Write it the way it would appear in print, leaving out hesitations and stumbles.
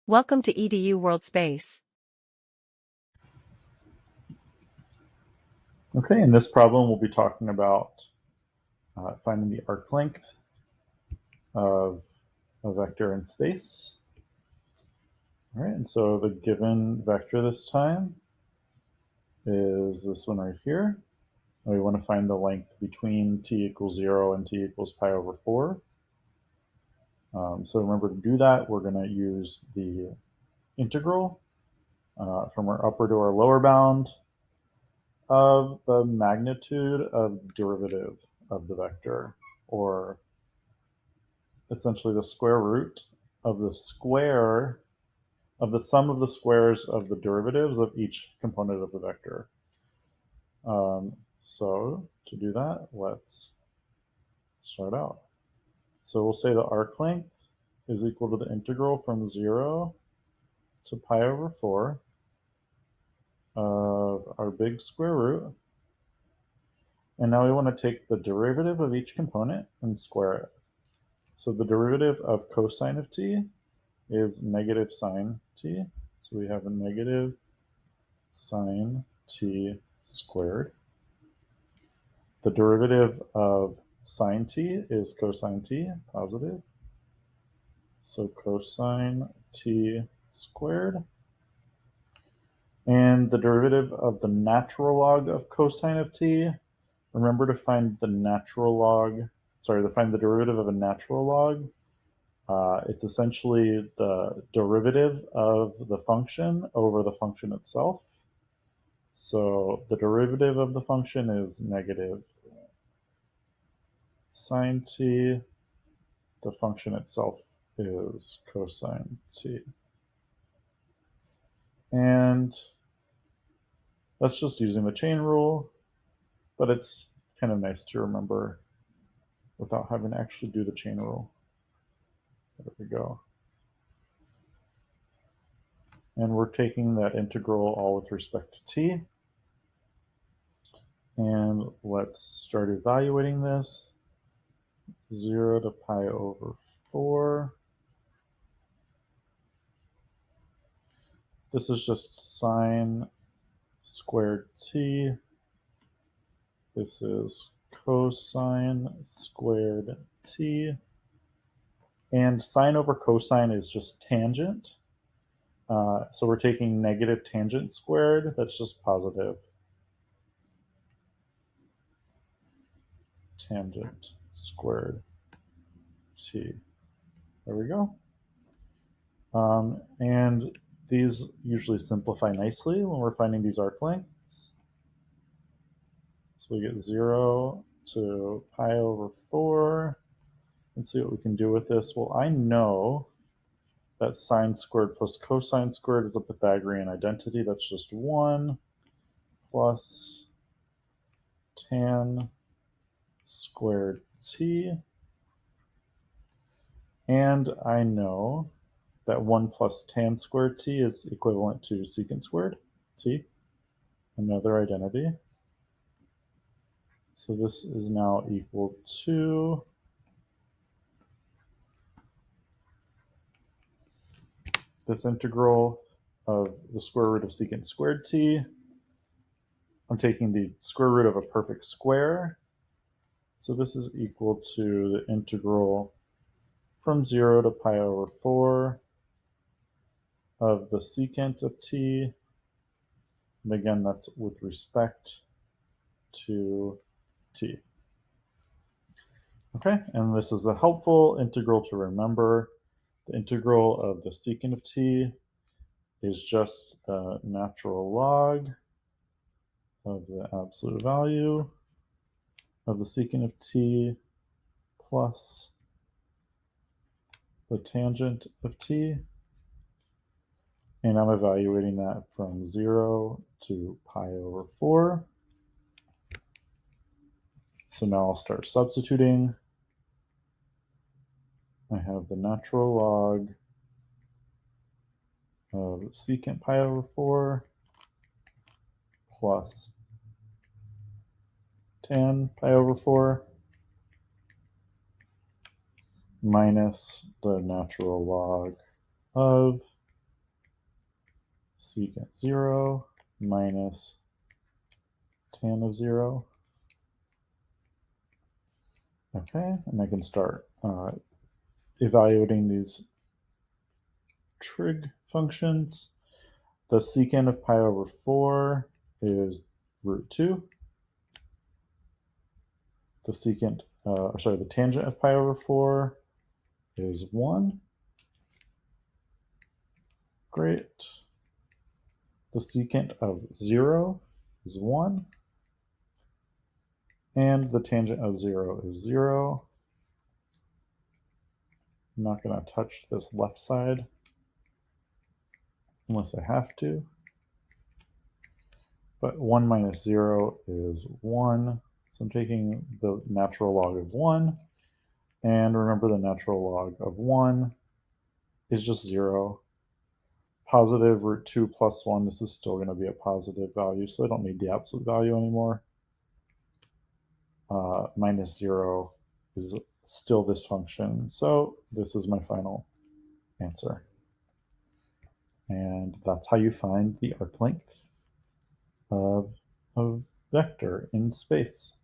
Welcome to EDU World Space. Okay, in this problem we'll be talking about finding the arc length of a vector in space. All right, and so the given vector this time is this one right here. And we want to find the length between t equals 0 and t equals pi over 4. So remember, to do that, we're going to use the integral from our upper to our lower bound of the magnitude of derivative of the vector, or essentially the square root of the square of the sum of the squares of the derivatives of each component of the vector. So to do that, let's start out. So we'll say the arc length is equal to the integral from 0 to pi over 4 of our big square root. And now we want to take the derivative of each component and square it. So the derivative of cosine of t is negative sine t. So we have a negative sine t squared. The derivative of sine t is cosine t, positive. So cosine t squared. And the derivative of the natural log of cosine of t, remember to find the find the derivative of a natural log. It's essentially the derivative of the function over the function itself. So the derivative of the function is negative sine t. The function itself is cosine t. And that's just using the chain rule, but it's kind of nice to remember without having to actually do the chain rule. There we go. And we're taking that integral all with respect to t. And let's start evaluating this. 0 to pi over 4. This is just sine squared t. This is cosine squared t. And sine over cosine is just tangent. So we're taking negative tangent squared. That's just positive tangent squared t. There we go. And these usually simplify nicely when we're finding these arc lengths. So we get 0 to pi over 4. Let's see what we can do with this. Well, I know that sine squared plus cosine squared is a Pythagorean identity. That's just 1 plus tan squared t. And I know that 1 plus tan squared t is equivalent to secant squared t, another identity. So this is now equal to this integral of the square root of secant squared t. I'm taking the square root of a perfect square. So this is equal to the integral from 0 to pi over 4 of the secant of t. And again, that's with respect to t. Okay, and this is a helpful integral to remember. The integral of the secant of t is just the natural log of the absolute value of the secant of t plus the tangent of t. And I'm evaluating that from 0 to pi over 4. So now I'll start substituting. I have the natural log of secant pi over 4 plus tan pi over 4 minus the natural log of secant 0 minus tan of 0. Okay, and I can start evaluating these trig functions. The secant of pi over 4 is root 2. The the tangent of pi over 4 is 1. Great. The secant of 0 is 1. And the tangent of 0 is 0. I'm not going to touch this left side unless I have to. But 1 minus 0 is 1. So I'm taking the natural log of 1. And remember, the natural log of 1 is just 0. Positive root 2 plus 1, this is still going to be a positive value, so I don't need the absolute value anymore. Minus 0 is still this function, so this is my final answer. And that's how you find the arc length of a vector in space.